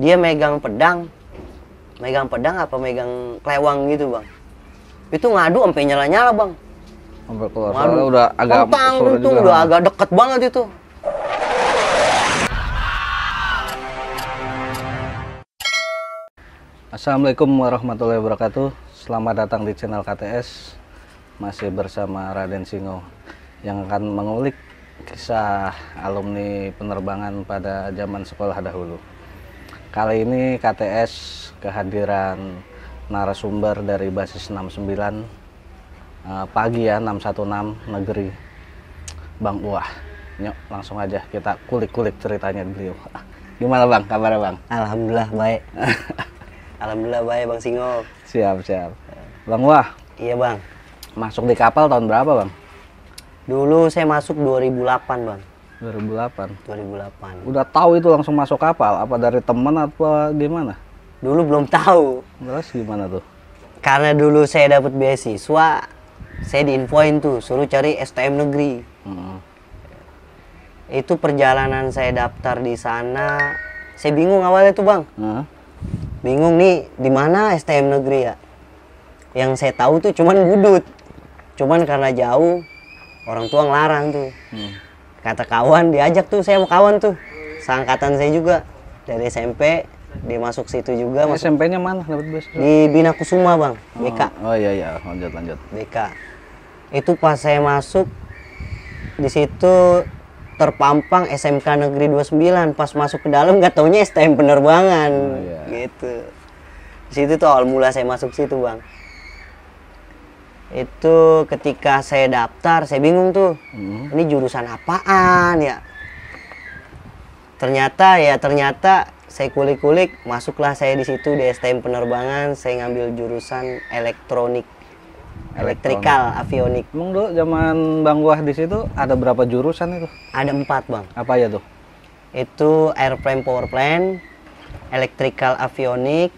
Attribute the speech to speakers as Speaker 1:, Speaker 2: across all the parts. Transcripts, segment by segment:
Speaker 1: dia megang pedang apa megang kelewang gitu bang. Itu ngadu sampai nyala-nyala bang.
Speaker 2: Sampai keluar suara udah agak
Speaker 1: itu udah agak deket banget itu.
Speaker 2: Assalamualaikum warahmatullahi wabarakatuh. Selamat datang di channel KTS. Masih bersama Raden Singo yang akan mengulik kisah alumni penerbangan pada zaman sekolah dahulu. Kali ini KTS kehadiran narasumber dari basis 69 pagi ya, 616 negeri Bang Uah. Yuk langsung aja kita kulik-kulik ceritanya beliau. Gimana Bang, kabarnya Bang?
Speaker 1: Alhamdulillah baik. Alhamdulillah baik Bang Singo.
Speaker 2: Siap. Bang Uah.
Speaker 1: Iya Bang.
Speaker 2: Masuk di kapal tahun berapa Bang?
Speaker 1: Dulu saya masuk 2008 Bang.
Speaker 2: 2008. Udah tahu itu langsung masuk kapal? Apa dari teman apa gimana?
Speaker 1: Dulu belum tahu.
Speaker 2: Terus gimana tuh?
Speaker 1: Karena dulu saya dapat beasiswa, saya diinfoin tuh suruh cari STM negeri. Itu perjalanan saya daftar di sana, saya bingung awalnya tuh Bang. Bingung nih di mana STM negeri ya. Yang saya tahu tuh cuman Budut. Cuman karena jauh, orang tua ngelarang tuh. Kata kawan diajak tuh, saya mau kawan tuh. Seangkatan saya juga dari SMP, dia masuk situ juga.
Speaker 2: SMP-nya mana dapat beasiswa?
Speaker 1: Di Bina Kusuma Bang, BK.
Speaker 2: Oh iya, lanjut.
Speaker 1: BK. Itu pas saya masuk di situ terpampang SMK Negeri 29. Pas masuk ke dalam nggak taunya STM penerbangan. Gitu. Di situ tuh awal mula saya masuk situ Bang. Itu ketika saya daftar, saya bingung tuh. Ini jurusan apaan ya? Ternyata saya kulik-kulik, masuklah saya di situ di STM penerbangan. Saya ngambil jurusan elektrikal avionik.
Speaker 2: Emang dulu zaman Bang Wah di situ ada berapa jurusan itu?
Speaker 1: Ada 4 Bang.
Speaker 2: Apa ya tuh?
Speaker 1: Itu airplane power plant, elektrikal avionik,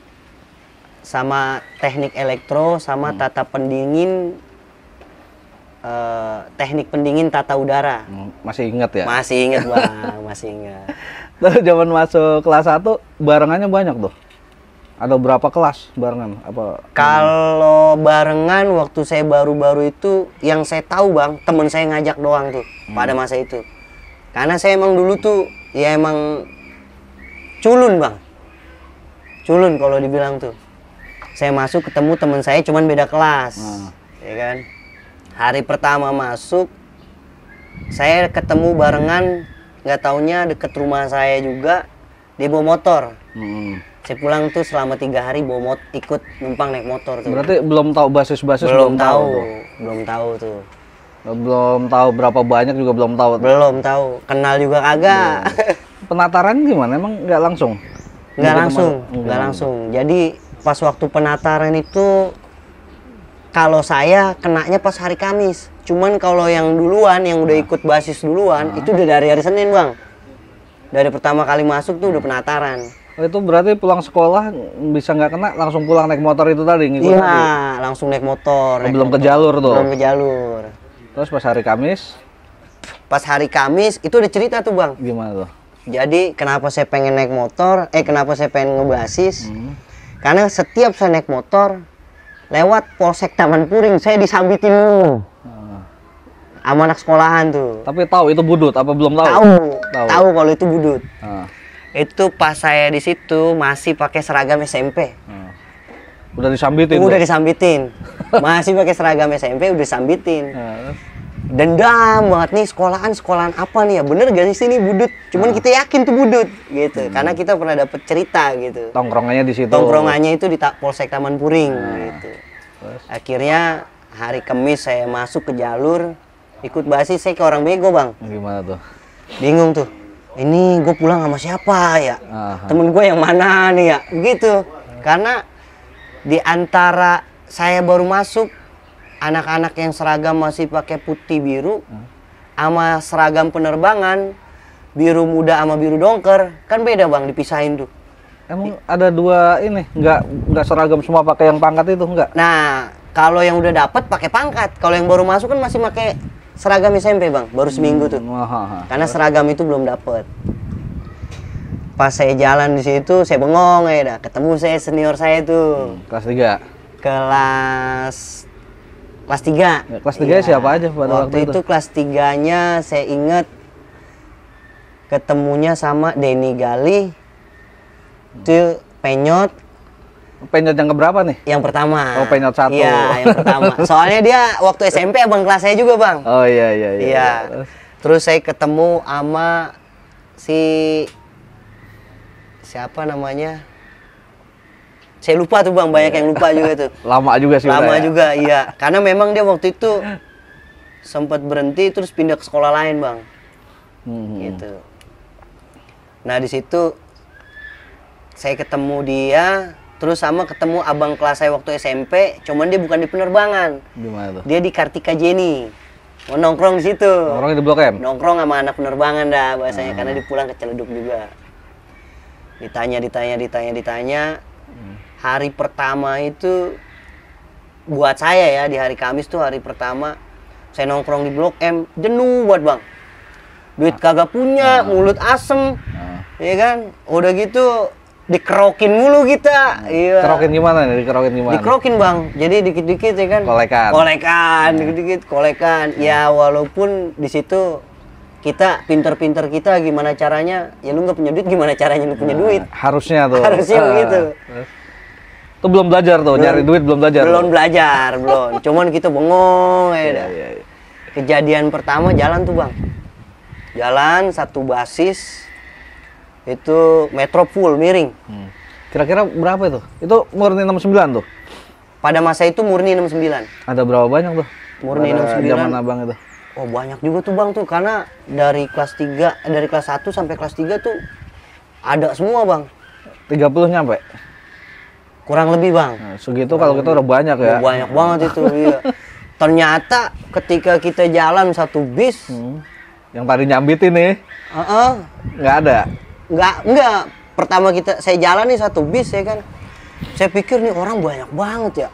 Speaker 1: sama teknik elektro, sama tata pendingin, teknik pendingin tata udara.
Speaker 2: Masih ingat ya?
Speaker 1: Masih ingat Bang, masih ingat.
Speaker 2: Terus zaman masuk kelas 1 barengannya banyak tuh? Ada berapa kelas barengan? Apa?
Speaker 1: Kalau barengan waktu saya baru-baru itu, yang saya tahu Bang, temen saya ngajak doang tuh pada masa itu. Karena saya emang dulu tuh, ya emang culun Bang. Culun kalau dibilang tuh. Saya masuk ketemu teman saya cuman beda kelas, ya kan. Hari pertama masuk, saya ketemu barengan, nggak taunya deket rumah saya juga, dia bawa motor. Saya pulang tuh selama 3 hari ikut numpang naik motor tuh.
Speaker 2: Berarti belum tahu basis-basis?
Speaker 1: Belum tahu tuh.
Speaker 2: Belum tahu berapa banyak juga belum tahu?
Speaker 1: Belum tahu, kenal juga kagak.
Speaker 2: Penataran gimana? Emang nggak langsung?
Speaker 1: Nggak langsung. Jadi pas waktu penataran itu, kalau saya kenanya pas hari Kamis. Cuman kalau yang duluan, yang udah ikut basis duluan, itu udah dari hari Senin Bang. Dari pertama kali masuk tuh udah penataran.
Speaker 2: Itu berarti pulang sekolah bisa nggak kena, langsung pulang naik motor itu tadi?
Speaker 1: Iya, langsung naik motor.
Speaker 2: Belum ke jalur tuh?
Speaker 1: Belum ke jalur.
Speaker 2: Terus pas hari Kamis?
Speaker 1: Pas hari Kamis itu udah cerita tuh Bang.
Speaker 2: Gimana tuh?
Speaker 1: Jadi kenapa saya pengen naik motor, kenapa saya pengen ngebasis? Karena setiap saya naik motor, lewat Polsek Taman Puring, saya disambitin dulu. Sama anak sekolahan tuh.
Speaker 2: Tapi tahu itu Budut apa belum tahu?
Speaker 1: Tahu kalau itu Budut. Itu pas saya di situ masih pakai seragam SMP.
Speaker 2: Udah disambitin?
Speaker 1: Udah disambitin. Masih pakai seragam SMP, udah disambitin. Dendam banget nih, sekolahan apa nih ya? Bener gak sih ini Budut? Cuman kita yakin tuh Budut gitu. Karena kita pernah dapet cerita gitu.
Speaker 2: Tongkrongannya di situ.
Speaker 1: Tongkrongannya itu di Polsek Taman Puring gitu. Akhirnya hari Kamis saya masuk ke jalur, ikut basis. Saya ke orang bego Bang.
Speaker 2: Gimana tuh?
Speaker 1: Bingung tuh. Ini gue pulang sama siapa ya? Temen gue yang mana nih ya? Begitu. Karena di antara saya baru masuk, anak-anak yang seragam masih pakai putih biru, sama seragam penerbangan biru muda sama biru dongker, kan beda Bang, dipisahin tuh.
Speaker 2: Emang ada dua ini, nggak seragam semua pakai yang pangkat itu nggak?
Speaker 1: Nah, kalau yang udah dapet pakai pangkat, kalau yang baru masuk kan masih pakai seragam SMP Bang, baru seminggu tuh. Karena seragam itu belum dapet. pas saya jalan di situ saya bengong ya dah. Ketemu saya senior saya tuh.
Speaker 2: Kelas 3.
Speaker 1: Kelas 3.
Speaker 2: Ya, kelas 3 siapa aja pada waktu
Speaker 1: itu? Kelas 3-nya saya ingat ketemunya sama Denny Gali. Itu Penyot.
Speaker 2: Penyot yang keberapa nih?
Speaker 1: Yang pertama.
Speaker 2: Oh, Penyot 1.
Speaker 1: Iya, yang pertama. Soalnya dia waktu SMP abang kelas saya juga, Bang.
Speaker 2: Oh iya.
Speaker 1: Iya. Terus saya ketemu sama siapa namanya? Saya lupa tuh Bang, banyak yang lupa juga tuh.
Speaker 2: Lama juga sih.
Speaker 1: Lama juga, iya. Karena memang dia waktu itu sempat berhenti terus pindah ke sekolah lain, Bang. Gitu. Nah, di situ saya ketemu dia, terus sama ketemu abang kelas saya waktu SMP, cuman dia bukan di penerbangan.
Speaker 2: Di mana tuh?
Speaker 1: Dia di Kartika Jenny. Mau nongkrong di situ.
Speaker 2: Nongkrong di Blok M?
Speaker 1: Nongkrong sama anak penerbangan dah bahasanya, karena dia pulang ke Ciledug juga. Ditanya. Hari pertama itu buat saya ya, di hari Kamis tuh hari pertama saya nongkrong di Blok M, jenuh buat Bang. Duit kagak punya, mulut asem. Ya kan? Udah gitu dikerokin mulu kita. Iya.
Speaker 2: Kerokin gimana nih?
Speaker 1: Dikerokin Bang. Jadi dikit-dikit ya kan. Kolekan, dikit-dikit kolekan. Ya walaupun di situ kita pinter-pinter kita gimana caranya, ya lu nggak punya duit gimana caranya lu punya duit.
Speaker 2: Harusnya tuh.
Speaker 1: Harusnya begitu.
Speaker 2: Tuh belum belajar tuh, nyari duit belum belajar.
Speaker 1: Belum belajar, belum. Cuman kita bengong ya dah. Kejadian pertama jalan tuh Bang. Jalan satu basis itu metro full miring.
Speaker 2: Kira-kira berapa itu? Itu murni 69 tuh?
Speaker 1: Pada masa itu murni 69.
Speaker 2: Ada berapa banyak tuh?
Speaker 1: Murni 69.
Speaker 2: Zaman abang itu?
Speaker 1: Oh banyak juga tuh Bang tuh, karena dari kelas 3, dari kelas 1 sampai kelas 3 tuh ada semua Bang.
Speaker 2: 30 nyampe?
Speaker 1: Kurang lebih Bang.
Speaker 2: Nah, segitu kalau kita udah banyak ya?
Speaker 1: Banyak banget itu, iya. Ternyata ketika kita jalan satu bis,
Speaker 2: yang tadi nyambitin nih, nggak ada?
Speaker 1: Enggak. Pertama saya jalan nih satu bis ya kan. Saya pikir nih orang banyak banget ya.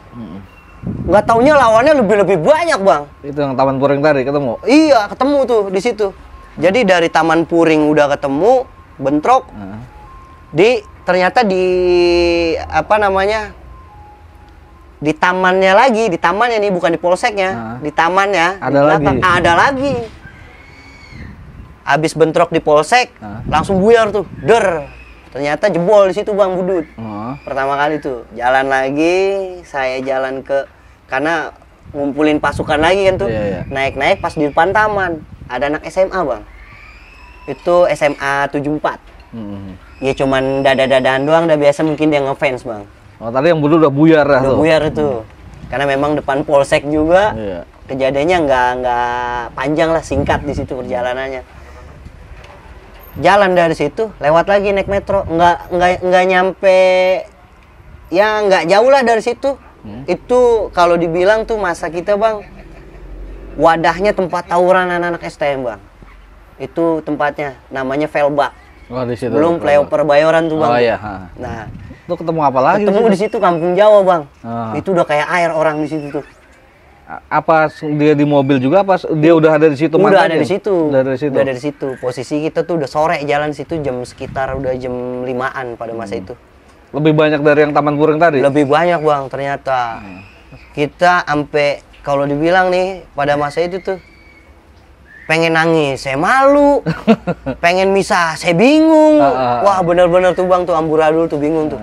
Speaker 1: Nggak taunya lawannya lebih banyak Bang. Itu
Speaker 2: yang Taman Puring tadi ketemu?
Speaker 1: Iya, ketemu tuh di situ. Jadi dari Taman Puring udah ketemu, bentrok. Ternyata di di tamannya nih, bukan di polseknya, di tamannya ada lagi. Habis bentrok di polsek, langsung buyar tuh, ternyata jebol di situ Bang Budut. Pertama kali tuh jalan lagi, saya jalan karena ngumpulin pasukan lagi kan tuh, naik pas di depan taman ada anak SMA Bang, itu SMA 74. Ya cuman dada-dadaan doang, udah biasa mungkin dia ngefans Bang.
Speaker 2: Oh tadi yang Budut udah buyar lah tuh?
Speaker 1: Buyar itu, karena memang depan polsek juga. Kejadiannya nggak panjang lah, singkat di situ perjalanannya. Jalan dari situ, lewat lagi naik metro, nggak nyampe, ya nggak jauh lah dari situ. Itu kalau dibilang tuh masa kita Bang, wadahnya tempat tawuran anak-anak STM Bang. Itu tempatnya, namanya Velbak.
Speaker 2: Oh, di situ.
Speaker 1: Belum flyover Bayoran tuh Bang.
Speaker 2: Oh iya.
Speaker 1: Nah,
Speaker 2: itu ketemu apa lagi?
Speaker 1: Ketemu di situ Kampung Jawa Bang. Itu udah kayak air orang di situ tuh.
Speaker 2: Apa dia di mobil juga, apa dia udah ada di situ?
Speaker 1: Udah ada di situ.
Speaker 2: Udah dari situ.
Speaker 1: Posisi kita tuh udah sore jalan situ, sekitar udah jam 5-an pada masa itu.
Speaker 2: Lebih banyak dari yang Taman Puring tadi?
Speaker 1: Lebih banyak Bang ternyata. Kita sampai kalau dibilang nih pada masa itu tuh pengen nangis, saya malu. Pengen misah, saya bingung. Wah bener-bener tuh Bang tuh amburadul tuh bingung tuh.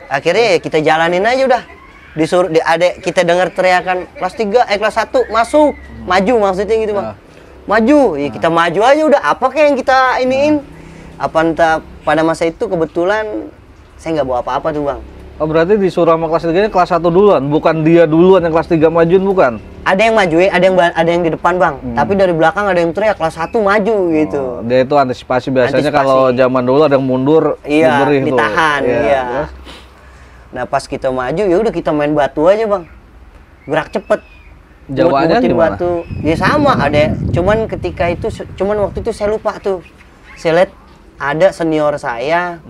Speaker 1: Akhirnya kita jalanin aja udah. Disuruh kita dengar teriakan kelas 1 masuk, maju maksudnya gitu Bang. Maju, ya kita maju aja udah. Apa kayak yang kita iniin? Entah pada masa itu kebetulan saya nggak bawa apa-apa tuh Bang.
Speaker 2: Oh berarti disuruh sama kelas 3-nya kelas 1 duluan, bukan dia duluan yang kelas 3 majuin, bukan?
Speaker 1: Ada yang majuin, ada yang di depan Bang. Tapi dari belakang ada yang teriak kelas 1 maju gitu.
Speaker 2: Dia itu antisipasi biasanya kalau zaman dulu ada yang mundur,
Speaker 1: ditahan. Iya. Nah pas kita maju ya udah kita main batu aja Bang, gerak cepet.
Speaker 2: Jawabannya gimana?
Speaker 1: Batu. Ya sama ada, cuman waktu itu saya lupa tuh. Saya lihat ada senior saya,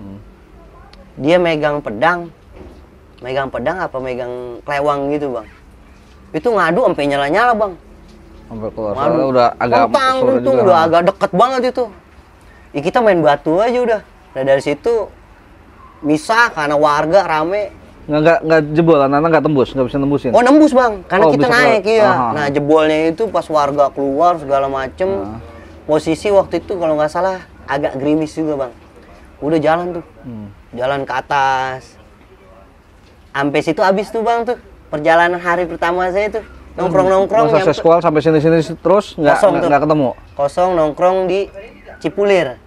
Speaker 1: dia megang pedang apa megang klewang gitu Bang. Itu ngadu sampai nyala-nyala Bang.
Speaker 2: Sampai keluar udah agak
Speaker 1: udah agak deket banget itu. Ya kita main batu aja udah. Nah dari situ misah karena warga rame.
Speaker 2: Nggak jebol, anak-anak nggak tembus, nggak bisa nembusin.
Speaker 1: Oh nembus bang, karena kita
Speaker 2: bisa
Speaker 1: naik
Speaker 2: keluar.
Speaker 1: iya.
Speaker 2: Aha.
Speaker 1: Nah jebolnya itu pas warga keluar segala macem. Posisi waktu itu kalau nggak salah agak gerimis juga bang. Udah jalan tuh, jalan ke atas. Sampai situ habis tuh bang tuh perjalanan hari pertama saya tuh nongkrong-nongkrong.
Speaker 2: Masa sekolah sampai sini-sini terus nggak ketemu.
Speaker 1: Kosong nongkrong di Cipulir,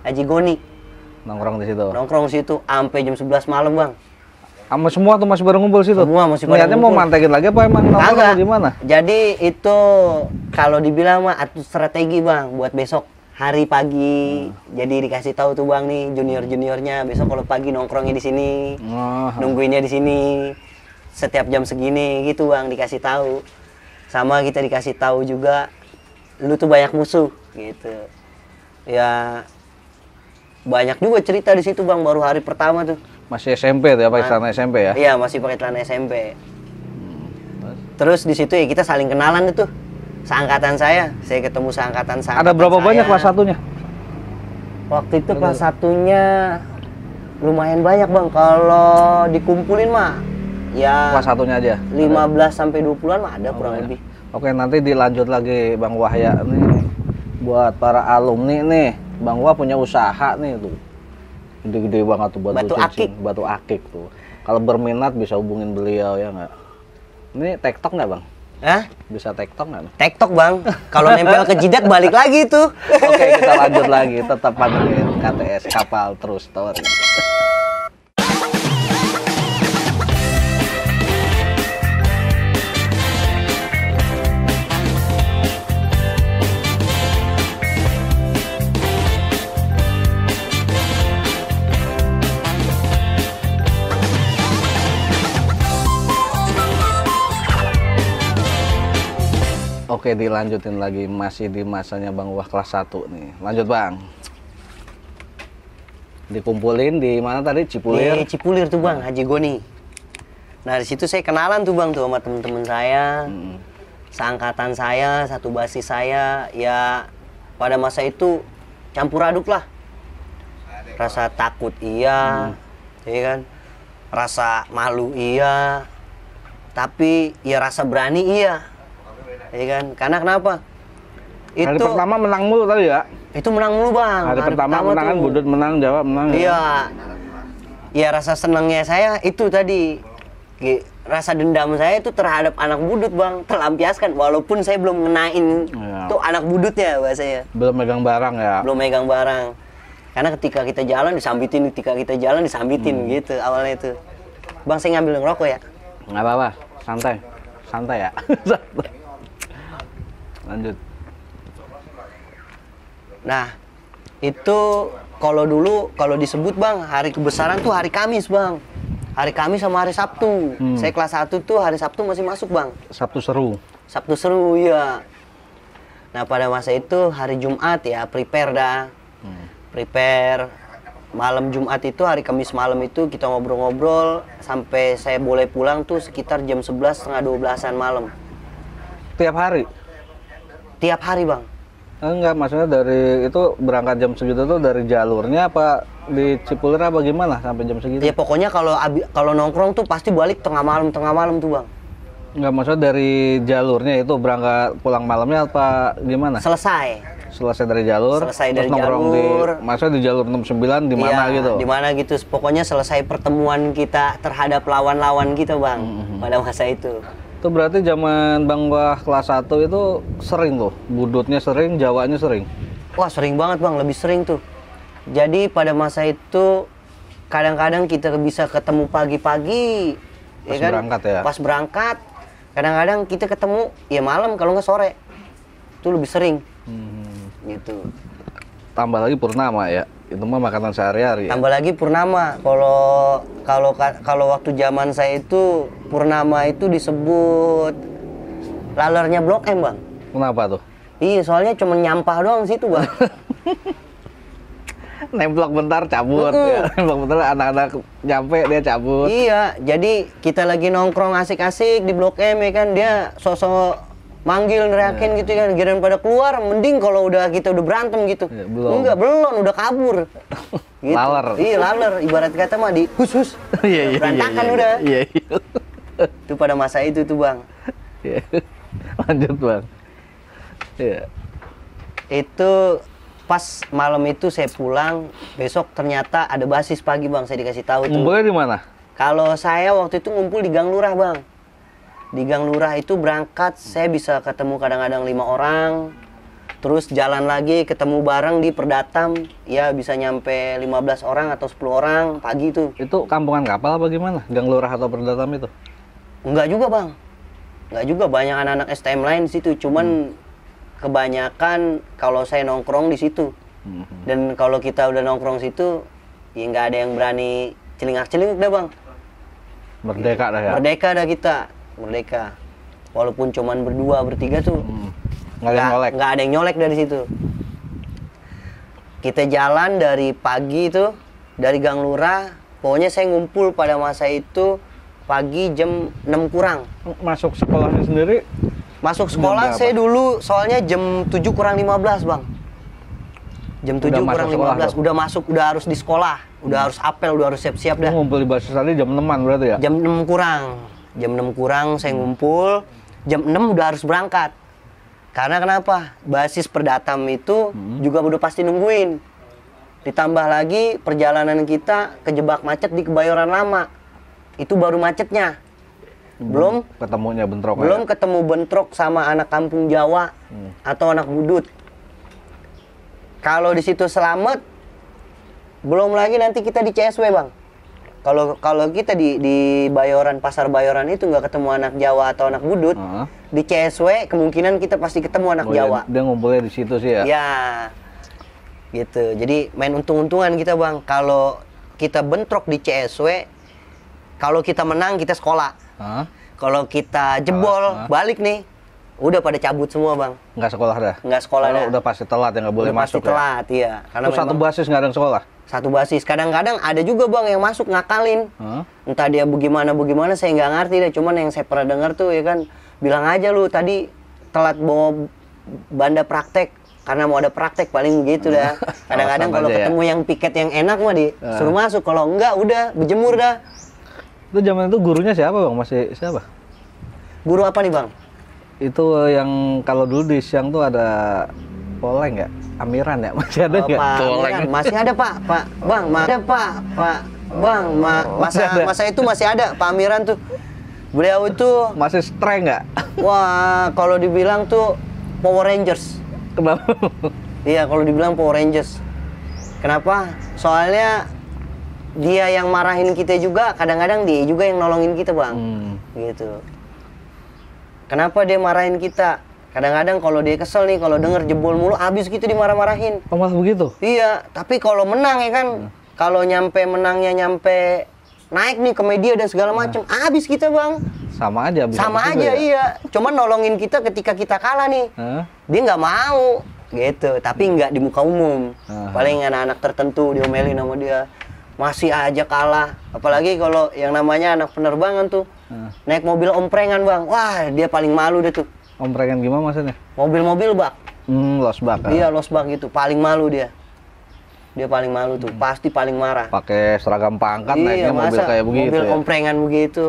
Speaker 1: Haji Goni.
Speaker 2: Nongkrong di situ.
Speaker 1: Nongkrong situ sampai jam 11 malam bang.
Speaker 2: Sama semua tuh masih pada ngumpul situ.
Speaker 1: Semua masih pada
Speaker 2: Niatnya mau
Speaker 1: ngumpul.
Speaker 2: mantekin lagi apa emang nongkrong
Speaker 1: Kagak.
Speaker 2: atau gimana?
Speaker 1: Jadi itu kalau dibilang mah atur strategi bang buat besok hari pagi. Jadi dikasih tahu tuh bang nih junior-juniornya besok kalau pagi nongkrongnya di sini, nungguinnya di sini setiap jam segini gitu bang dikasih tahu. Sama kita dikasih tahu juga lu tuh banyak musuh gitu. Ya banyak juga cerita di situ bang baru hari pertama tuh.
Speaker 2: Masih SMP tuh ya, pakai celana SMP ya?
Speaker 1: Iya masih pakai celana SMP. Terus di situ ya kita saling kenalan itu. Seangkatan saya ketemu seangkatan
Speaker 2: Ada berapa banyak kelas satunya?
Speaker 1: Waktu itu kelas satunya lumayan banyak bang. Kalau dikumpulin mah ya
Speaker 2: Kelas satunya aja?
Speaker 1: 15 sampai 20-an mah ada kurang lebih.
Speaker 2: Oke, nanti dilanjut lagi Bang Wahya nih. Buat para alumni nih, Bang Wah punya usaha nih tuh. Gede-gede banget tuh buat
Speaker 1: Batu
Speaker 2: cincin.
Speaker 1: akik.
Speaker 2: Batu akik tuh. Kalau berminat bisa hubungin beliau ya nggak? Ini TikTok nggak Bang?
Speaker 1: Hah?
Speaker 2: Bisa TikTok nggak?
Speaker 1: TikTok bang. Kalau nempel ke jidat balik lagi tuh.
Speaker 2: Oke, kita lanjut lagi. Tetap pantengin KTS Kapal True Story. Oke, dilanjutin lagi, masih di masanya Bang Wah kelas 1 nih. Lanjut Bang. Dikumpulin di mana tadi? Cipulir.
Speaker 1: Di Cipulir tuh bang, Haji Goni. Nah di situ saya kenalan tuh bang tuh sama temen-temen saya, seangkatan saya, satu basis saya. Ya pada masa itu campur aduk lah. Rasa takut iya, ya kan. Rasa malu iya, tapi ya rasa berani iya, ya kan. Karena kenapa?
Speaker 2: Hari pertama menang mulu tadi ya?
Speaker 1: Itu menang mulu bang.
Speaker 2: Hari pertama menang kan,
Speaker 1: tuh.
Speaker 2: Budut menang, Jawa menang.
Speaker 1: Iya. Ya rasa senangnya saya itu tadi. Rasa dendam saya itu terhadap anak budut bang terlampiaskan walaupun saya belum ngenain tuh anak budutnya bahasanya.
Speaker 2: Belum megang barang ya?
Speaker 1: Belum megang barang. Karena ketika kita jalan disambitin, gitu awalnya itu. Bang saya ngambil ngerokok ya?
Speaker 2: Nggak apa-apa, santai. Santai ya? Lanjut.
Speaker 1: Nah, itu kalau dulu kalau disebut bang hari kebesaran tuh hari Kamis bang. Hari Kamis sama hari Sabtu. Saya kelas 1 tuh hari Sabtu masih masuk bang.
Speaker 2: Sabtu seru.
Speaker 1: Sabtu seru ya. Nah pada masa itu hari Jumat ya prepare dah. Prepare malam Jumat itu hari Kamis malam itu kita ngobrol-ngobrol sampai saya boleh pulang tuh sekitar jam 11 setengah 12-an malam.
Speaker 2: Tiap hari?
Speaker 1: Tiap hari bang.
Speaker 2: Enggak, maksudnya dari itu berangkat jam segitu tuh dari jalurnya apa di Cipulir apa gimana sampai jam segitu?
Speaker 1: Ya pokoknya kalau nongkrong tuh pasti balik tengah malam tuh bang.
Speaker 2: Enggak, maksudnya dari jalurnya itu berangkat pulang malamnya apa gimana? Selesai dari jalur.
Speaker 1: Selesai dari
Speaker 2: terus nongkrong
Speaker 1: jalur.
Speaker 2: Maksudnya di jalur 69 di mana
Speaker 1: Iya,
Speaker 2: gitu?
Speaker 1: di mana gitu. Pokoknya selesai pertemuan kita terhadap lawan-lawan kita bang pada masa itu.
Speaker 2: Itu berarti zaman Bang Wah kelas 1 itu sering tuh, budutnya sering, Jawanya sering?
Speaker 1: Wah sering banget bang, lebih sering tuh. Jadi pada masa itu kadang-kadang kita bisa ketemu pagi-pagi,
Speaker 2: Pas berangkat ya?
Speaker 1: Pas berangkat, kadang-kadang kita ketemu ya malam kalau nggak sore. Itu lebih sering, gitu.
Speaker 2: Tambah lagi purnama ya, itu mah makanan sehari-hari.
Speaker 1: Tambah lagi purnama. Kalau waktu zaman saya itu purnama itu disebut lalernya Blok M bang.
Speaker 2: Kenapa tuh?
Speaker 1: Iya soalnya cuma nyampah doang situ bang.
Speaker 2: Nemplok bentar cabut ya. Nemplok bentar anak-anak nyampe dia cabut.
Speaker 1: Iya, jadi kita lagi nongkrong asik-asik di Blok M ya kan, dia sosok manggil neriakin gitu kan, giliran pada keluar mending kalau kita udah berantem gitu.
Speaker 2: Ya, belum.
Speaker 1: Enggak, belum, udah kabur. Gitu.
Speaker 2: Laler.
Speaker 1: Iya, laler. Ibarat kata mah di khusus.
Speaker 2: Iya,
Speaker 1: Berantakan udah.
Speaker 2: Iya.
Speaker 1: Itu pada masa itu tuh Bang.
Speaker 2: Iya. Lanjut Bang. Iya.
Speaker 1: Itu pas malam itu saya pulang, besok ternyata ada basis pagi Bang, saya dikasih tahu tuh.
Speaker 2: Ngumpulnya di mana?
Speaker 1: Kalau saya waktu itu ngumpul di Gang Lurah Bang. Di Gang Lurah itu berangkat, saya bisa ketemu kadang-kadang 5 orang. Terus jalan lagi ketemu bareng di Perdatam, ya bisa nyampe 15 orang atau 10 orang pagi itu.
Speaker 2: Itu kampungan kapal apa gimana? Gang Lurah atau Perdatam itu?
Speaker 1: Enggak juga Bang. Enggak juga, banyak anak-anak STM lain di situ, cuman kebanyakan kalau saya nongkrong di situ. Dan kalau kita udah nongkrong situ, ya nggak ada yang berani celingak-celinguk dah Bang.
Speaker 2: Merdeka dah ya?
Speaker 1: Merdeka dah kita, merdeka. Walaupun cuman berdua, bertiga tuh, nggak ada yang nyolek dari situ. Kita jalan dari pagi itu, dari Gang Lurah, pokoknya saya ngumpul pada masa itu pagi jam 6 kurang.
Speaker 2: Masuk sekolahnya sendiri?
Speaker 1: Masuk sekolah saya dulu soalnya jam 7 kurang 15 Bang. Jam 7 kurang 15 udah masuk, udah harus di sekolah, udah harus apel, udah harus siap-siap dah.
Speaker 2: Ngumpul di basis tadi jam 6-an berarti ya?
Speaker 1: Jam 6 kurang. Jam 6 kurang saya ngumpul, jam 6 udah harus berangkat. Karena kenapa? Basis Perdatam itu juga udah pasti nungguin. Ditambah lagi perjalanan kita kejebak macet di Kebayoran Lama. Itu baru macetnya. Belum
Speaker 2: ketemunya bentrok.
Speaker 1: Belum ketemu bentrok sama anak kampung Jawa atau anak budut. Kalau di situ selamat, belum lagi nanti kita di CSW Bang. Kalau kita di Bayoran, Pasar Bayoran itu nggak ketemu anak Jawa atau anak budut, di CSW kemungkinan kita pasti ketemu anak Jawa.
Speaker 2: Dia ngumpulnya di situ sih ya?
Speaker 1: Ya, gitu. Jadi main untung-untungan kita Bang. Kalau kita bentrok di CSW, kalau kita menang kita sekolah. Kalau kita jebol, balik nih, udah pada cabut semua Bang.
Speaker 2: Nggak sekolah dah?
Speaker 1: Nggak sekolah dah.
Speaker 2: Udah pasti telat ya, nggak boleh masuk
Speaker 1: pasti telat, iya.
Speaker 2: Karena satu basis nggak ada yang sekolah?
Speaker 1: Satu basis. Kadang-kadang ada juga Bang yang masuk ngakalin. Entah dia bagaimana saya nggak ngerti deh. Cuman yang saya pernah dengar tuh ya kan, bilang aja lu tadi telat bawa banda praktek. Karena mau ada praktek paling begitu dah. Kadang-kadang kalau ketemu yang piket yang enak mah suruh masuk. Kalau enggak udah berjemur dah.
Speaker 2: Itu zaman itu gurunya siapa Bang? Masih siapa?
Speaker 1: Guru apa nih Bang?
Speaker 2: Itu yang kalau dulu di siang tuh ada Poleng nggak? Amiran ya? Masih ada nggak?
Speaker 1: Poleng. Masih ada Pak. Bang, ada Pak. Bang, masa itu masih ada Pak Amiran tuh. Beliau itu
Speaker 2: masih streng nggak?
Speaker 1: Wah, kalau dibilang tuh Power Rangers.
Speaker 2: Kenapa?
Speaker 1: Iya, kalau dibilang Power Rangers. Kenapa? Soalnya dia yang marahin kita juga, kadang-kadang dia juga yang nolongin kita Bang. Gitu. Kenapa dia marahin kita? Kadang-kadang kalau dia kesel nih, kalau denger jebol mulu, habis gitu dimarah-marahin.
Speaker 2: Oh, malah begitu?
Speaker 1: Iya, tapi kalau menang ya kan, kalau menangnya nyampe naik nih ke media dan segala macam, habis kita Bang.
Speaker 2: Sama aja.
Speaker 1: Sama aja, iya. Cuman nolongin kita ketika kita kalah nih. Dia nggak mau, gitu. Tapi nggak di muka umum. Paling anak-anak tertentu diomelin sama dia. Masih aja kalah. Apalagi kalau yang namanya anak penerbangan tuh. Naik mobil omprengan Bang. Wah, dia paling malu deh tuh.
Speaker 2: Omprengan gimana maksudnya?
Speaker 1: Mobil-mobil bak.
Speaker 2: Losbak.
Speaker 1: Iya, losbak gitu. Paling malu dia. Dia paling malu tuh. Pasti paling marah.
Speaker 2: Pakai seragam pangkat naiknya mobil kayak begitu.
Speaker 1: Mobil omprengan begitu.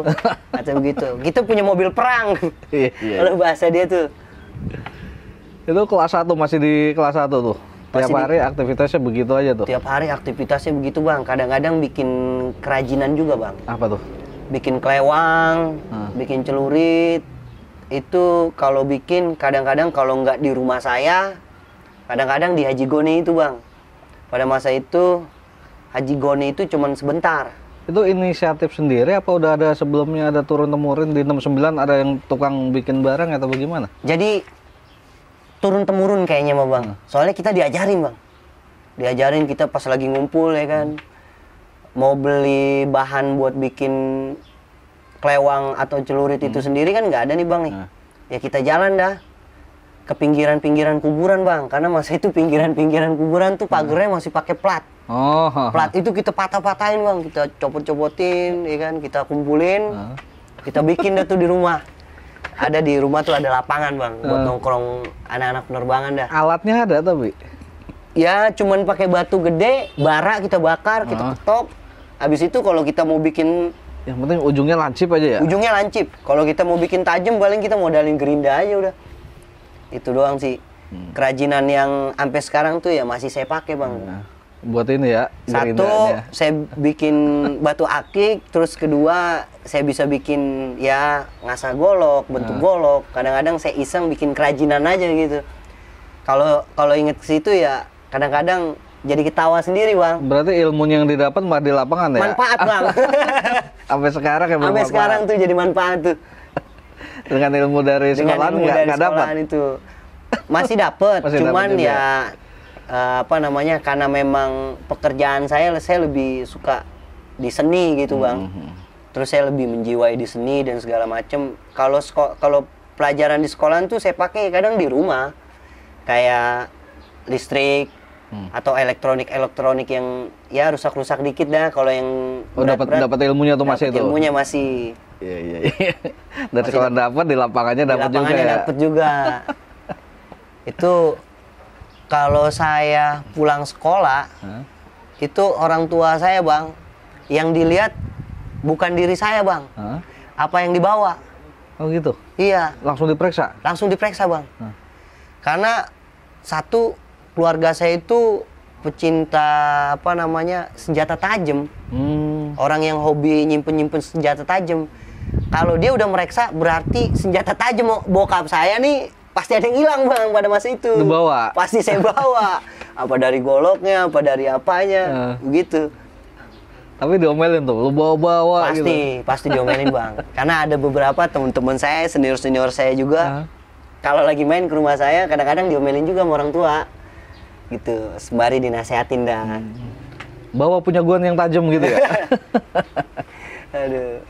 Speaker 1: Atau begitu. Kita punya mobil perang.
Speaker 2: Iya.
Speaker 1: Kalau bahasa dia tuh.
Speaker 2: Itu kelas 1, masih di kelas 1 tuh. Tiap hari aktivitasnya begitu aja tuh.
Speaker 1: Tiap hari aktivitasnya begitu Bang. Kadang-kadang bikin kerajinan juga Bang.
Speaker 2: Apa tuh?
Speaker 1: Bikin kelewang, bikin celurit. Itu kalau bikin kadang-kadang kalau nggak di rumah saya, kadang-kadang di Haji Goni itu Bang. Pada masa itu Haji Goni itu cuman sebentar.
Speaker 2: Itu inisiatif sendiri apa udah ada sebelumnya, ada turun-temurun di 69 ada yang tukang bikin barang atau bagaimana?
Speaker 1: Jadi turun-temurun kayaknya mah Bang. Soalnya kita diajarin Bang. Diajarin kita pas lagi ngumpul ya kan. Mau beli bahan buat bikin kelewang atau celurit itu sendiri kan nggak ada nih Bang nih. Ya kita jalan dah ke pinggiran-pinggiran kuburan Bang. Karena masa itu pinggiran-pinggiran kuburan tuh pagernya masih pakai plat. Plat itu kita patah-patahin Bang. Kita copot-copotin ya kan. Kita kumpulin. Kita bikin dah tuh di rumah. Ada di rumah tuh ada lapangan Bang. Buat nongkrong anak-anak penerbangan dah.
Speaker 2: Alatnya ada tapi?
Speaker 1: ya cuman pakai batu gede, bara kita bakar, kita ketok. Habis itu kalau kita mau bikin,
Speaker 2: yang penting ujungnya lancip aja ya.
Speaker 1: ujungnya lancip. Kalau kita mau bikin tajam paling kita modalin gerinda aja udah. Itu doang sih. Kerajinan yang sampai sekarang tuh ya masih saya pakai, Bang.
Speaker 2: Nah, buat ini ya.
Speaker 1: Satu,
Speaker 2: gerindanya.
Speaker 1: saya bikin batu akik, terus kedua saya bisa bikin ya ngasah golok, bentuk golok. Kadang-kadang saya iseng bikin kerajinan aja gitu. Kalau inget ke situ ya kadang-kadang jadi ketawa sendiri, Bang.
Speaker 2: Berarti ilmunya yang didapat malah di lapangan ya?
Speaker 1: Manfaat, Bang.
Speaker 2: Sampai sekarang ya
Speaker 1: Sampai sekarang tuh jadi manfaat tuh.
Speaker 2: Dengan ilmu dari
Speaker 1: Dengan
Speaker 2: sekolahan
Speaker 1: ilmu dari
Speaker 2: nggak dapat?
Speaker 1: sekolahan itu. Masih dapat,
Speaker 2: Masih
Speaker 1: cuman
Speaker 2: dapet juga.
Speaker 1: ya apa namanya, karena memang pekerjaan saya lebih suka di seni gitu, Bang. Terus saya lebih menjiwai di seni dan segala macem. Kalau pelajaran di sekolahan tuh saya pakai kadang di rumah. Kayak listrik atau elektronik yang ya rusak-rusak dikit dah. Kalau yang
Speaker 2: dapat ilmunya tuh masih
Speaker 1: dapet
Speaker 2: itu.
Speaker 1: ilmunya masih.
Speaker 2: Iya. Dari sekolah dapat, di lapangannya dapat juga ya.
Speaker 1: Dapat juga. Itu kalau saya pulang sekolah, itu orang tua saya, Bang, yang dilihat bukan diri saya, Bang. Apa yang dibawa.
Speaker 2: Oh gitu?
Speaker 1: Iya.
Speaker 2: Langsung diperiksa?
Speaker 1: Langsung diperiksa, Bang. Karena satu, keluarga saya itu pecinta apa namanya, senjata tajam. Orang yang hobi nyimpen senjata tajam. Kalau dia udah mereksa, berarti senjata tajam bokap saya nih pasti ada yang hilang, Bang, pada masa itu.
Speaker 2: Dibawa?
Speaker 1: Pasti saya bawa. Apa dari goloknya, apa dari apanya, begitu.
Speaker 2: Tapi diomelin tuh, lu bawa-bawa gitu.
Speaker 1: Pasti diomelin, Bang. Karena ada beberapa teman-teman saya, senior saya juga, kalau lagi main ke rumah saya, kadang-kadang diomelin juga sama orang tua. Gitu, sembari dinasehatin dah.
Speaker 2: Bawa punya gua yang tajam gitu ya?
Speaker 1: Aduh.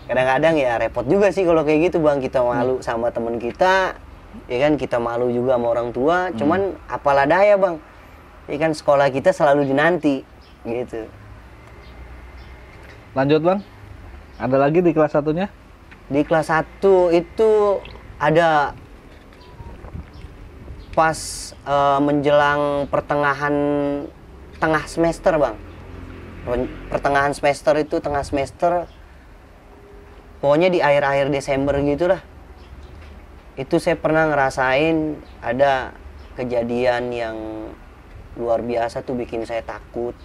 Speaker 1: Kadang-kadang ya repot juga sih kalau kayak gitu, Bang. Kita malu sama teman kita, ya kan, kita malu juga sama orang tua. Cuman apalah daya, Bang. Ya kan, sekolah kita selalu dinanti, gitu.
Speaker 2: Lanjut, Bang. Ada lagi di kelas 1-nya?
Speaker 1: Di kelas 1 itu ada pas menjelang tengah semester, Bang. Pertengahan semester itu, tengah semester, pokoknya di akhir-akhir Desember gitu lah. Itu saya pernah ngerasain ada kejadian yang luar biasa tuh, bikin saya takut.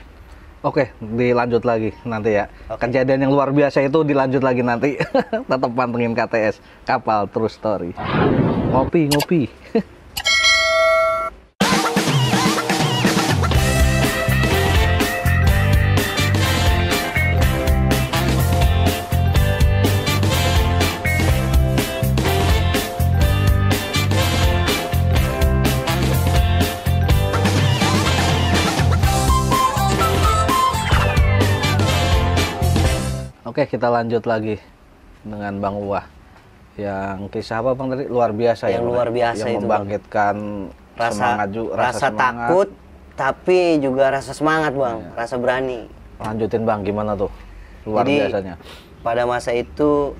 Speaker 2: Oke, dilanjut lagi nanti ya.
Speaker 1: Oke.
Speaker 2: Kejadian yang luar biasa itu dilanjut lagi nanti. Tetap pantengin KTS, Kapal True Story. Ngopi. Oke, kita lanjut lagi dengan Bang Uwah. Yang kisah apa, Bang, tadi? Luar biasa ya?
Speaker 1: Yang luar biasa
Speaker 2: yang
Speaker 1: itu,
Speaker 2: membangkitkan semangat
Speaker 1: rasa
Speaker 2: semangat.
Speaker 1: takut, tapi juga rasa semangat, Bang. Rasa berani.
Speaker 2: Lanjutin, Bang, gimana tuh luar
Speaker 1: Jadi,
Speaker 2: biasanya?
Speaker 1: Pada masa itu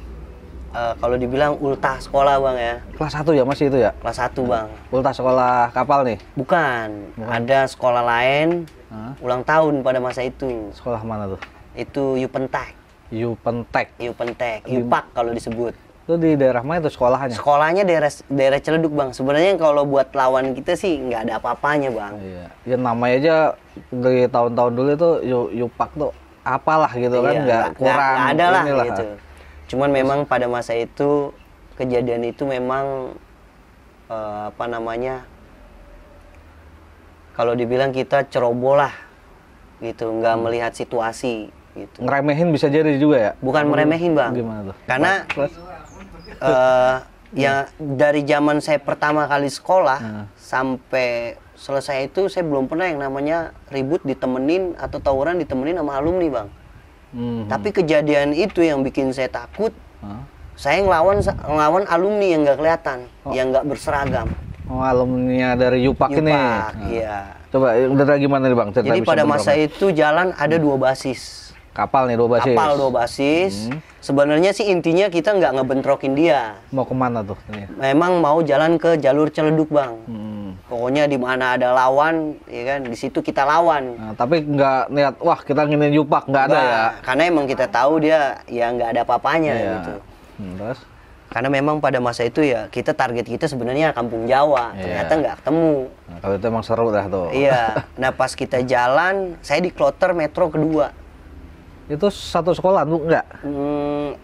Speaker 1: kalau dibilang ultah sekolah, Bang, ya.
Speaker 2: Kelas 1 ya, masih itu ya?
Speaker 1: Kelas 1, Bang.
Speaker 2: Ultah sekolah kapal nih?
Speaker 1: Bukan. Ada sekolah lain ulang tahun pada masa itu.
Speaker 2: Sekolah mana tuh?
Speaker 1: Itu Yupentek.
Speaker 2: Yupentek.
Speaker 1: Yupak kalau disebut.
Speaker 2: Itu di daerah mana itu sekolahnya?
Speaker 1: Sekolahnya daerah Ciledug, Bang. Sebenarnya kalau buat lawan kita sih nggak ada apa-apanya, Bang.
Speaker 2: Iya. Ya namanya aja dari tahun-tahun dulu itu Yupak tuh apalah gitu kan, nggak kurang.
Speaker 1: Nggak ada lah
Speaker 2: inilah.
Speaker 1: gitu. Cuman memang pada masa itu kejadian itu memang apa namanya, kalau dibilang kita ceroboh lah gitu, nggak melihat situasi gitu.
Speaker 2: Ngeremehin bisa jadi juga ya?
Speaker 1: Bukan meremehin, Bang.
Speaker 2: Gimana tuh?
Speaker 1: Karena ya dari zaman saya pertama kali sekolah sampai selesai itu saya belum pernah yang namanya ribut ditemenin atau tawuran ditemenin sama alumni, Bang. Tapi kejadian itu yang bikin saya takut. Saya ngelawan alumni yang nggak kelihatan, yang nggak berseragam.
Speaker 2: Oh, alumni dari Yupak ini.
Speaker 1: Iya.
Speaker 2: Coba udah gimana nih, Bang? Cerita
Speaker 1: Jadi pada
Speaker 2: bisa
Speaker 1: masa
Speaker 2: berapa?
Speaker 1: itu jalan ada 2 basis.
Speaker 2: Kapal nih 2 basis.
Speaker 1: Kapal 2 basis. Sebenarnya sih intinya kita nggak ngebentrokin dia.
Speaker 2: Mau kemana tuh?
Speaker 1: Memang mau jalan ke jalur Ciledug, Bang. Pokoknya di mana ada lawan, ya kan, di situ kita lawan.
Speaker 2: Nah, tapi nggak niat, wah kita nginin Yupak, nggak ada ya?
Speaker 1: Karena emang kita tahu dia ya nggak ada apa-apanya gitu.
Speaker 2: Terus?
Speaker 1: Karena memang pada masa itu ya target kita sebenarnya Kampung Jawa, ternyata nggak ketemu.
Speaker 2: Nah, kalau itu emang seru dah tuh.
Speaker 1: Iya. Nah pas kita jalan, saya di kloter metro kedua.
Speaker 2: Itu satu sekolah tuh nggak?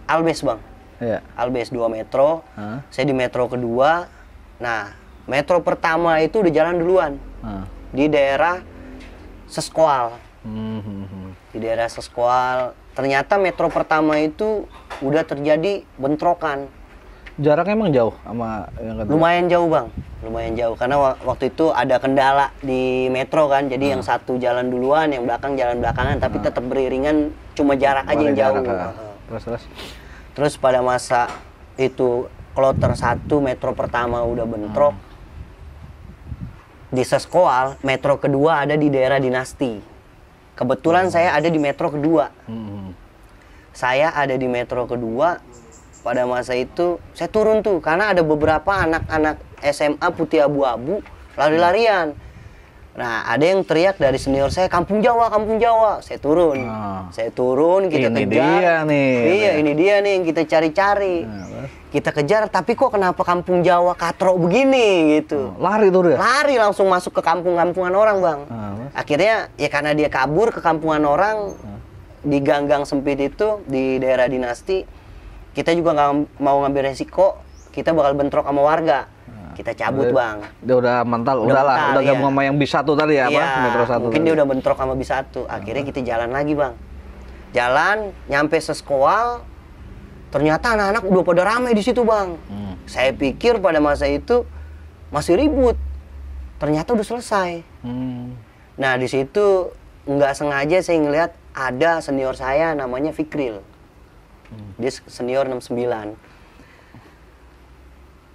Speaker 1: Albes, Bang.
Speaker 2: Iya.
Speaker 1: Albes 2 metro. Saya di metro kedua. Nah, metro pertama itu udah jalan duluan. Di daerah Seskual. Di daerah Seskual. Ternyata metro pertama itu udah terjadi bentrokan.
Speaker 2: Jaraknya emang jauh sama yang kedua?
Speaker 1: Lumayan jauh, Bang. Lumayan jauh. Karena waktu itu ada kendala di metro kan. Jadi yang satu jalan duluan, yang belakang jalan belakangan. Tapi tetap beriringan, cuma jarak aja yang jauh. Terus pada masa itu kloter 1 metro pertama udah bentrok. Di Seskoal, metro kedua ada di daerah Dinasti. Kebetulan saya ada di metro kedua. Saya ada di metro kedua. Pada masa itu saya turun tuh karena ada beberapa anak-anak SMA putih abu-abu lari-larian. Nah, ada yang teriak dari senior saya, Kampung Jawa, Kampung Jawa. Saya turun. Saya turun, kita
Speaker 2: ini
Speaker 1: kejar.
Speaker 2: Dia nih.
Speaker 1: Iya, ini dia nih yang kita cari-cari. Kita kejar, tapi kok kenapa Kampung Jawa katrok begini gitu.
Speaker 2: Lari tuh dia?
Speaker 1: Lari langsung masuk ke kampung-kampungan orang, Bang. Akhirnya ya karena dia kabur ke kampungan orang di gang-gang sempit itu di daerah Dinasti. Kita juga nggak mau ngambil resiko, kita bakal bentrok sama warga. Kita cabut, Bang.
Speaker 2: Dia udah mental, udah gabung sama yang bis 1 tadi ya, apa? Metro 1
Speaker 1: mungkin dia udah bentrok sama bis 1. Akhirnya kita jalan lagi, Bang. Jalan, nyampe Seskoal, ternyata anak-anak udah pada ramai di situ, Bang. Saya pikir pada masa itu masih ribut. Ternyata udah selesai. Nah, di situ nggak sengaja saya ngelihat ada senior saya namanya Fikril. Dia senior 69.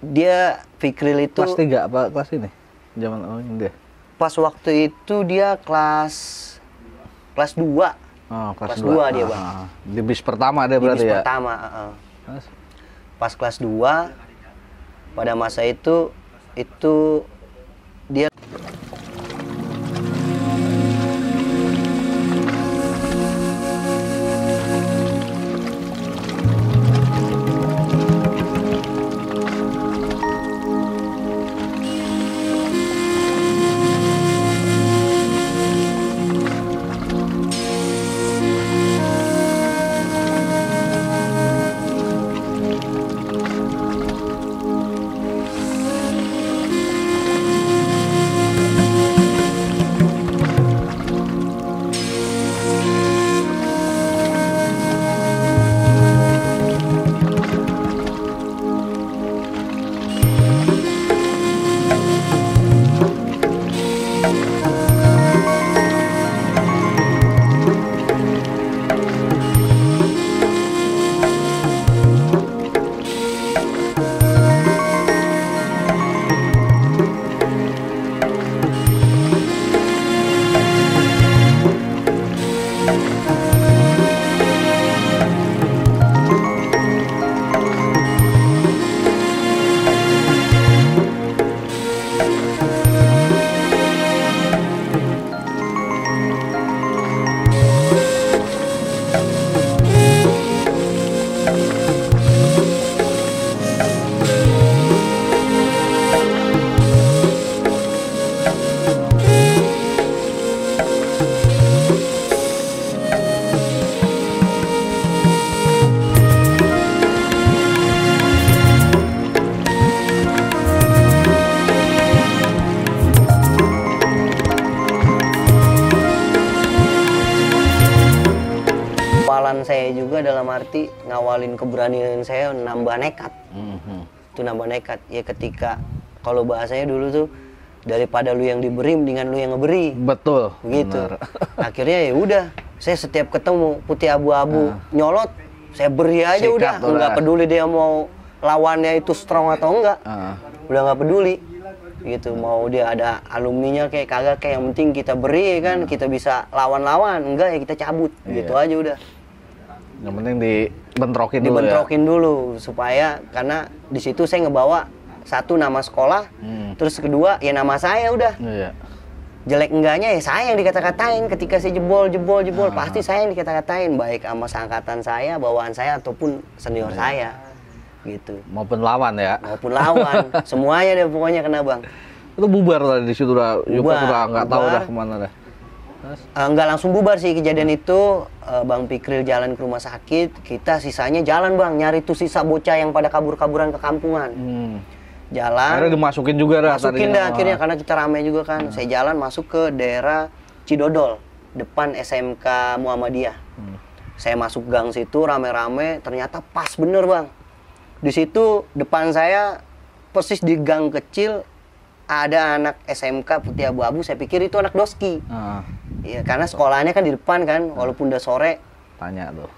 Speaker 1: Dia Fikril itu
Speaker 2: kelas 3 apa kelas ini? Zaman ini dia.
Speaker 1: Pas waktu itu dia kelas 2.
Speaker 2: Oh, kelas
Speaker 1: 2 dia, Bang.
Speaker 2: Di bis pertama dia berarti ya?
Speaker 1: Di bis pertama, Pas kelas 2 pada masa itu dia saya juga dalam arti ngawalin keberanian saya nambah nekat. Itu nambah nekat. Ya ketika kalau bahasanya dulu tuh daripada lu yang diberi mendingan lu yang ngeberi.
Speaker 2: Betul.
Speaker 1: Begitu. Akhirnya ya udah, saya setiap ketemu putih abu-abu nyolot, saya beri aja. Sikat udah, nggak peduli dia mau lawannya itu strong atau enggak. Udah nggak peduli. gitu. Mau dia ada alumninya kayak kagak, kayak yang penting kita beri kan, kita bisa lawan-lawan, enggak ya kita cabut, gitu aja udah.
Speaker 2: Yang penting dibentrokin dulu ya.
Speaker 1: Dibentrokin dulu supaya, karena di situ saya ngebawa satu nama sekolah, terus kedua ya nama saya udah.
Speaker 2: Iya.
Speaker 1: Jelek enggaknya ya saya yang dikata-katain ketika saya jebol, pasti saya yang dikata-katain, baik sama seangkatan saya, bawaan saya ataupun senior saya. Gitu.
Speaker 2: Maupun lawan ya.
Speaker 1: Maupun lawan, semuanya deh pokoknya kena bang.
Speaker 2: Itu bubar lah di situ udah, udah nggak tahu dah kemana dah.
Speaker 1: Nggak langsung bubar sih kejadian itu. Bang Pikril jalan ke rumah sakit, kita sisanya jalan bang, nyari tuh sisa bocah yang pada kabur-kaburan ke kampungan. Jalan.
Speaker 2: Akhirnya dimasukin juga dah.
Speaker 1: Masukin dah akhirnya karena kita rame juga kan. Saya jalan masuk ke daerah Cidodol, depan SMK Muhammadiyah. Saya masuk gang situ rame-rame, ternyata pas bener bang. Di situ depan saya persis di gang kecil ada anak SMK Putih Abu-Abu. Saya pikir itu anak Doski. Iya, karena sekolahnya kan di depan kan, walaupun udah sore.
Speaker 2: Tanya tuh.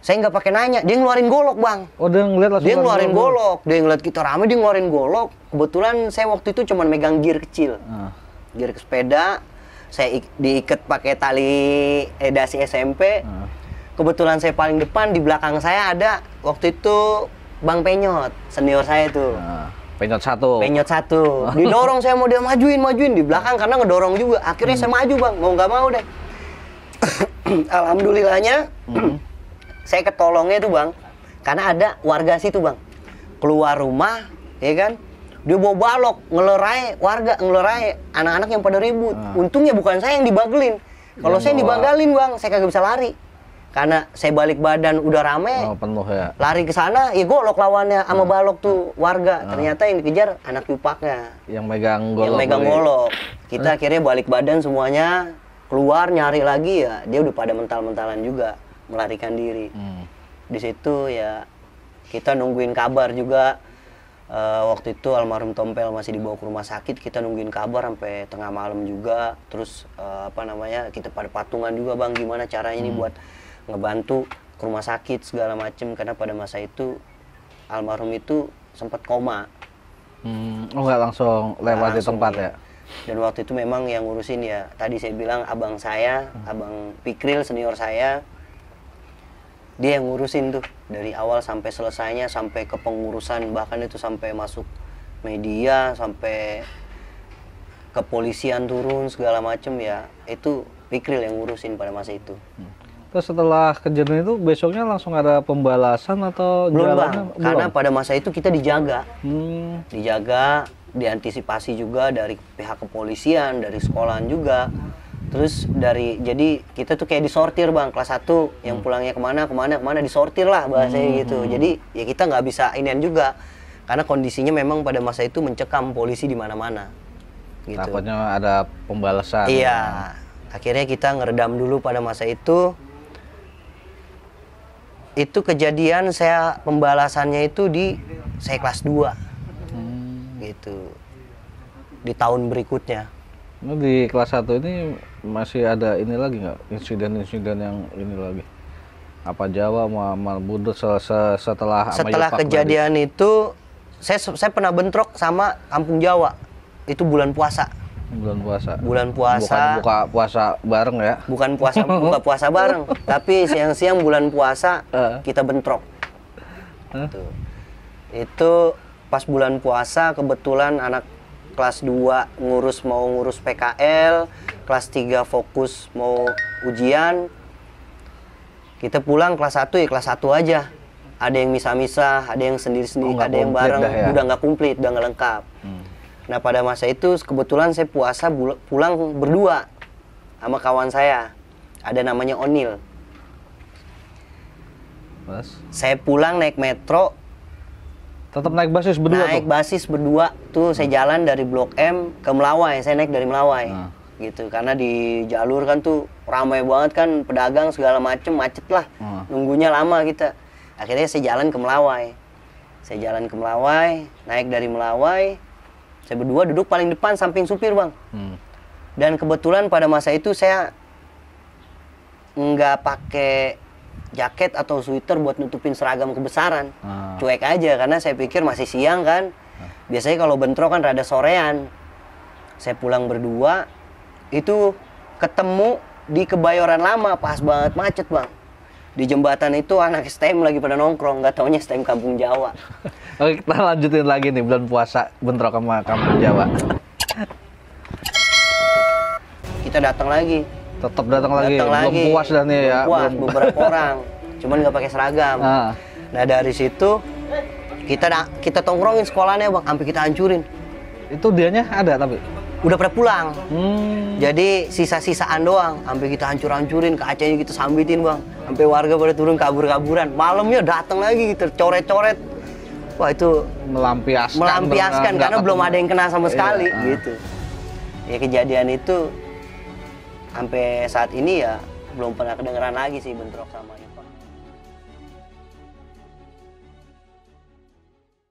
Speaker 1: Saya nggak pakai nanya, dia ngeluarin golok bang.
Speaker 2: Oh dia ngeliat langsung.
Speaker 1: Dia ngeluarin golok, dia ngeliat kita rame, dia ngeluarin golok. Kebetulan saya waktu itu cuma megang gear kecil, gear ke sepeda. Saya diikat pakai tali dasi SMP. Kebetulan saya paling depan, di belakang saya ada waktu itu Bang Penyot, senior saya tuh.
Speaker 2: Penyot satu.
Speaker 1: Penyot satu. Didorong saya mau dia majuin di belakang karena ngedorong juga. Akhirnya saya maju bang, mau nggak mau deh. Alhamdulillahnya saya ketolongnya tuh bang, karena ada warga situ bang. Keluar rumah, ya kan? Dia bawa balok, ngelerai warga, ngelerai anak-anak yang pada ribut. Untungnya bukan saya yang dibagelin. Kalau saya yang dibagalin bang, saya kagak bisa lari. Karena saya balik badan udah rame,
Speaker 2: penuh ya.
Speaker 1: Lari ke sana, ya golok lawannya sama balok tuh warga. Ternyata yang dikejar anak yupaknya.
Speaker 2: Yang megang golok.
Speaker 1: Yang megang golok. Kita akhirnya balik badan semuanya, keluar nyari lagi ya. Dia udah pada mental-mentalan juga, melarikan diri. Di situ ya kita nungguin kabar juga. Waktu itu almarhum Tompel masih dibawa ke rumah sakit, kita nungguin kabar sampai tengah malam juga. Terus kita pada patungan juga bang, gimana caranya ini buat ngebantu ke rumah sakit segala macem, karena pada masa itu almarhum itu sempat koma.
Speaker 2: Oh nggak langsung lewat di tempat ya?
Speaker 1: Dan waktu itu memang yang ngurusin ya, tadi saya bilang abang saya, Abang Pikril senior saya, dia yang ngurusin tuh dari awal sampai selesainya, sampai ke pengurusan, bahkan itu sampai masuk media, sampai kepolisian turun segala macem ya, itu Pikril yang ngurusin pada masa itu.
Speaker 2: Terus setelah kejadian itu besoknya langsung ada pembalasan atau
Speaker 1: belum bang? Karena pada masa itu kita dijaga, dijaga, diantisipasi juga dari pihak kepolisian, dari sekolahan juga. Terus jadi kita tuh kayak disortir bang, kelas 1 yang pulangnya kemana disortir lah bahasanya gitu. Jadi ya kita nggak bisa inian juga, karena kondisinya memang pada masa itu mencekam polisi di mana-mana. Gitu.
Speaker 2: Takutnya ada pembalasan.
Speaker 1: Iya, akhirnya kita ngeredam dulu pada masa itu. Itu kejadian saya pembalasannya itu saya kelas 2 gitu, di tahun berikutnya.
Speaker 2: Di kelas 1 ini masih ada ini lagi nggak, insiden-insiden yang ini lagi? Apa Jawa, Muhammad Budut setelah
Speaker 1: kejadian tadi? Itu saya pernah bentrok sama Kampung Jawa, itu bulan puasa. Bulan puasa.
Speaker 2: Bukan buka puasa bareng ya?
Speaker 1: Bukan buka puasa bareng, tapi siang-siang bulan puasa kita bentrok. Itu pas bulan puasa kebetulan anak kelas 2 mau ngurus PKL, kelas 3 fokus mau ujian. Kita pulang kelas 1 ya kelas 1 aja. Ada yang misah-misah, ada yang sendiri-sendiri, ada yang bareng, ya? Udah nggak komplit, udah nggak lengkap. Nah pada masa itu kebetulan saya puasa pulang berdua sama kawan saya, ada namanya Onil. Saya pulang naik metro.
Speaker 2: Tetap naik basis berdua?
Speaker 1: Naik basis berdua tuh, saya jalan dari Blok M ke Melawai, saya naik dari Melawai. Gitu, karena di jalur kan tuh ramai banget kan, pedagang segala macem, macet lah. Nunggunya lama kita. Akhirnya saya jalan ke Melawai. Naik dari Melawai. Saya berdua duduk paling depan samping supir bang. Dan kebetulan pada masa itu saya nggak pakai jaket atau sweater buat nutupin seragam kebesaran. Cuek aja karena saya pikir masih siang kan. Biasanya kalau bentrok kan rada sorean. Saya pulang berdua, itu ketemu di Kebayoran Lama, pas banget macet bang. Di jembatan itu anak STM lagi pada nongkrong, nggak taunya STM Kampung Jawa.
Speaker 2: Oke, kita lanjutin lagi nih bulan puasa bentrok sama Kampung Jawa.
Speaker 1: Kita datang lagi.
Speaker 2: Tetap datang lagi.
Speaker 1: Datang
Speaker 2: Belum
Speaker 1: lagi.
Speaker 2: puas dan nih ya.
Speaker 1: Belum puas, beberapa orang. Cuman nggak pakai seragam.
Speaker 2: Ah.
Speaker 1: Nah dari situ kita tongkrongin sekolahnya bang, sampai kita hancurin.
Speaker 2: Itu dianya ada tapi.
Speaker 1: Udah pada pulang.
Speaker 2: Hmm.
Speaker 1: Jadi sisa-sisaan doang, sampai kita hancur-hancurin, kacanya kita sambitin bang, sampai warga pada turun kabur-kaburan. Malamnya datang lagi gitu, coret-coret. Wah itu melampiaskan karena belum ada yang kena sama sekali gitu. Ya kejadian itu sampai saat ini ya belum pernah kedengeran lagi sih bentrok sama itu.